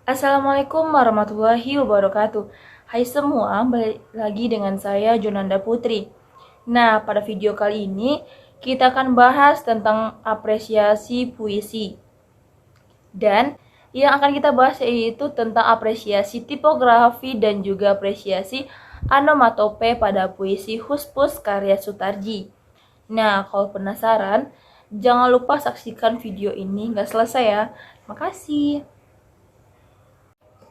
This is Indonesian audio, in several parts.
Assalamualaikum warahmatullahi wabarakatuh. Hai semua, balik lagi dengan saya Jonanda Putri. Nah, pada video kali ini kita akan bahas tentang apresiasi puisi. Dan yang akan kita bahas yaitu tentang apresiasi tipografi dan juga apresiasi onomatope pada puisi Huspus karya Sutarji. Nah, kalau penasaran, jangan lupa saksikan video ini nggak selesai ya. Makasih.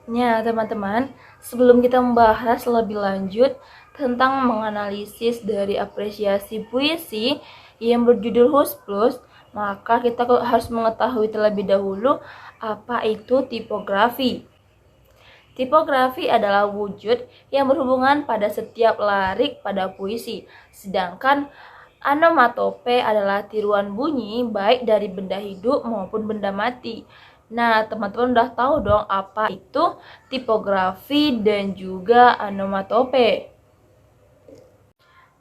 Ya, teman-teman, sebelum kita membahas lebih lanjut tentang menganalisis dari apresiasi puisi yang berjudul Huspus, maka kita harus mengetahui terlebih dahulu apa itu tipografi. Tipografi adalah wujud yang berhubungan pada setiap larik pada puisi, sedangkan onomatope adalah tiruan bunyi baik dari benda hidup maupun benda mati. Nah, teman-teman udah tahu dong apa itu tipografi dan juga onomatope.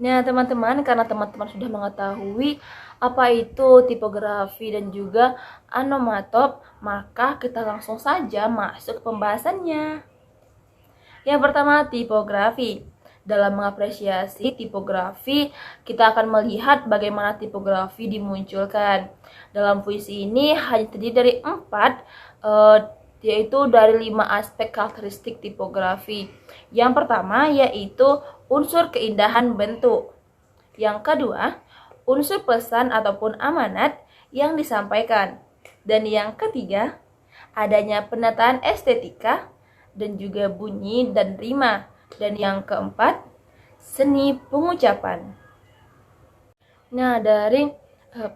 Nah, teman-teman, karena teman-teman sudah mengetahui apa itu tipografi dan juga onomatop, maka kita langsung saja masuk ke pembahasannya. Yang pertama, tipografi. Dalam mengapresiasi tipografi, kita akan melihat bagaimana tipografi dimunculkan. Dalam puisi ini hanya terdiri dari 4, yaitu dari 5 aspek karakteristik tipografi. Yang pertama yaitu unsur keindahan bentuk. Yang kedua, unsur pesan ataupun amanat yang disampaikan. Dan yang ketiga, adanya penataan estetika dan juga bunyi dan rima. Dan yang keempat, seni pengucapan. Nah, dari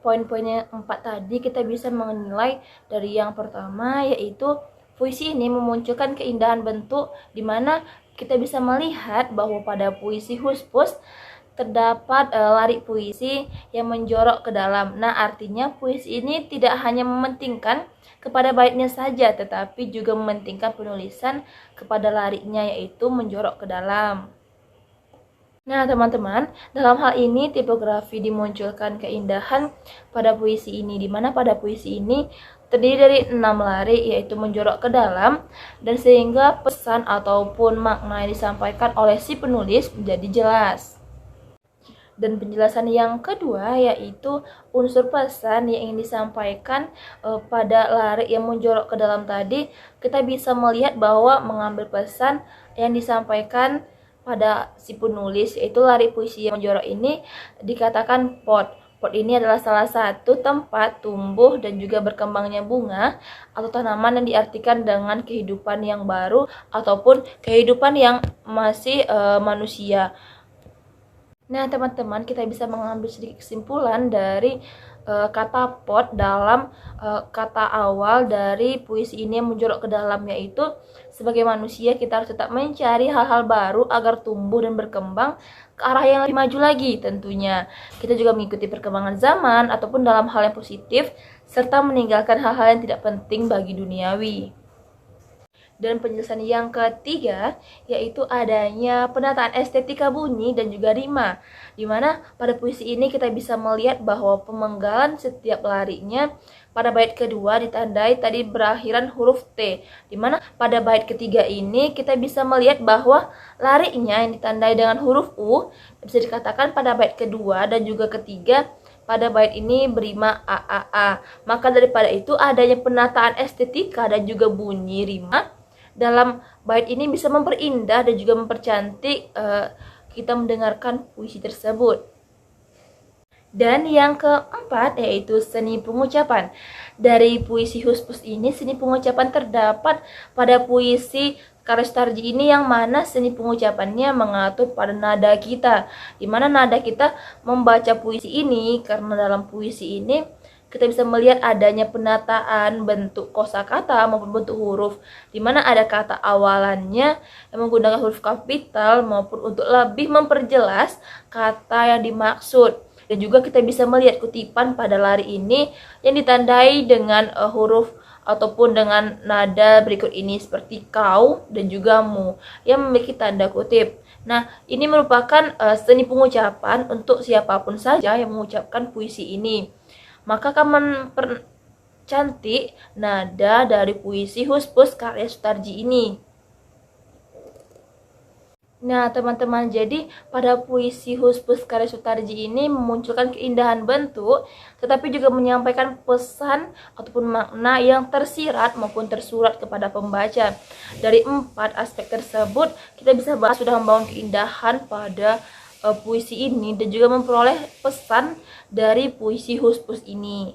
poin-poinnya 4 tadi kita bisa menilai dari yang pertama yaitu puisi ini memunculkan keindahan bentuk, di mana kita bisa melihat bahwa pada puisi Huspus terdapat larik puisi yang menjorok ke dalam. Nah, artinya puisi ini tidak hanya mementingkan kepada baitnya saja, tetapi juga mementingkan penulisan kepada lariknya, yaitu menjorok ke dalam. Nah, teman-teman, dalam hal ini tipografi dimunculkan keindahan pada puisi ini, di mana pada puisi ini terdiri dari 6 larik, yaitu menjorok ke dalam, dan sehingga pesan ataupun makna yang disampaikan oleh si penulis menjadi jelas. Dan penjelasan yang kedua yaitu unsur pesan yang ingin disampaikan pada larik yang menjorok ke dalam tadi, kita bisa melihat bahwa mengambil pesan yang disampaikan pada si penulis, yaitu larik puisi yang menjorok ini dikatakan pot. Pot ini adalah salah satu tempat tumbuh dan juga berkembangnya bunga atau tanaman yang diartikan dengan kehidupan yang baru ataupun kehidupan yang masih manusia. Nah, teman-teman, kita bisa mengambil sedikit kesimpulan dari kata pot dalam kata awal dari puisi ini yang menjorok ke dalam, yaitu sebagai manusia kita harus tetap mencari hal-hal baru agar tumbuh dan berkembang ke arah yang lebih maju lagi tentunya. Kita juga mengikuti perkembangan zaman ataupun dalam hal yang positif, serta meninggalkan hal-hal yang tidak penting bagi duniawi. Dan penjelasan yang ketiga yaitu adanya penataan estetika bunyi dan juga rima, dimana pada puisi ini kita bisa melihat bahwa pemenggalan setiap lariknya pada bait kedua ditandai tadi berakhiran huruf T, dimana pada bait ketiga ini kita bisa melihat bahwa lariknya yang ditandai dengan huruf U bisa dikatakan pada bait kedua dan juga ketiga pada bait ini berima AAA. Maka daripada itu adanya penataan estetika dan juga bunyi rima dalam bait ini bisa memperindah dan juga mempercantik kita mendengarkan puisi tersebut. Dan yang keempat yaitu seni pengucapan. Dari puisi Huspus ini, seni pengucapan terdapat pada puisi karya Sutarji ini, yang mana seni pengucapannya mengatur pada nada kita, di mana nada kita membaca puisi ini, karena dalam puisi ini kita bisa melihat adanya penataan bentuk kosakata maupun bentuk huruf, di mana ada kata awalannya yang menggunakan huruf kapital maupun untuk lebih memperjelas kata yang dimaksud. Dan juga kita bisa melihat kutipan pada larik ini yang ditandai dengan huruf ataupun dengan nada berikut ini, seperti kau dan juga mu yang memiliki tanda kutip. Nah, ini merupakan seni pengucapan untuk siapapun saja yang mengucapkan puisi ini. Maka cantik nada dari puisi Huspus karya Sutarji ini. Nah, teman-teman, jadi pada puisi Huspus karya Sutarji ini memunculkan keindahan bentuk, tetapi juga menyampaikan pesan ataupun makna yang tersirat maupun tersurat kepada pembaca. Dari 4 aspek tersebut, kita bisa bahas sudah membangun keindahan pada puisi ini dan juga memperoleh pesan dari puisi Huspus ini.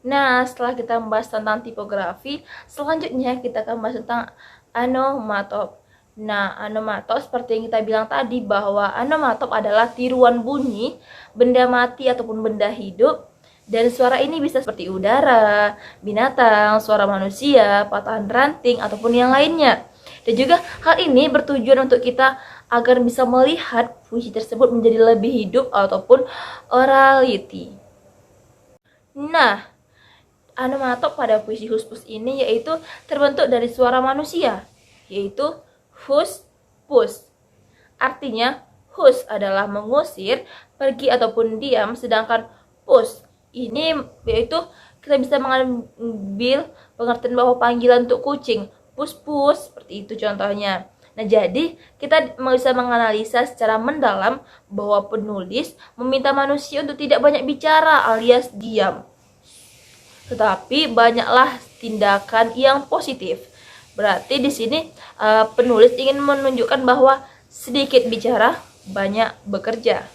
Nah, setelah kita membahas tentang tipografi, selanjutnya kita akan bahas tentang onomatop. Nah, onomatop seperti yang kita bilang tadi bahwa onomatop adalah tiruan bunyi benda mati ataupun benda hidup, dan suara ini bisa seperti udara, binatang, suara manusia, patahan ranting ataupun yang lainnya. Dan juga hal ini bertujuan untuk kita agar bisa melihat puisi tersebut menjadi lebih hidup ataupun orality. Nah, onomatop pada puisi Huspus ini yaitu terbentuk dari suara manusia, yaitu hus, pus. Artinya, hus adalah mengusir, pergi ataupun diam, sedangkan pus ini yaitu kita bisa mengambil pengertian bahwa panggilan untuk kucing, pus-pus, seperti itu contohnya. Nah, jadi kita bisa menganalisa secara mendalam bahwa penulis meminta manusia untuk tidak banyak bicara alias diam, tetapi banyaklah tindakan yang positif. Berarti di sini penulis ingin menunjukkan bahwa sedikit bicara, banyak bekerja.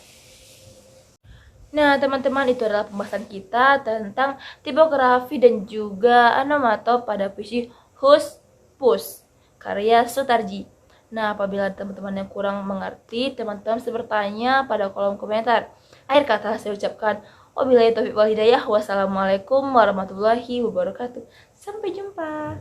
Nah, teman-teman, itu adalah pembahasan kita tentang tipografi dan juga onomatop pada puisi Huspus karya Sutarji. Nah, apabila teman-teman yang kurang mengerti, teman-teman bisa bertanya pada kolom komentar. Akhir kata saya ucapkan wabillahi taufiq wal hidayah. Wassalamualaikum warahmatullahi wabarakatuh. Sampai jumpa.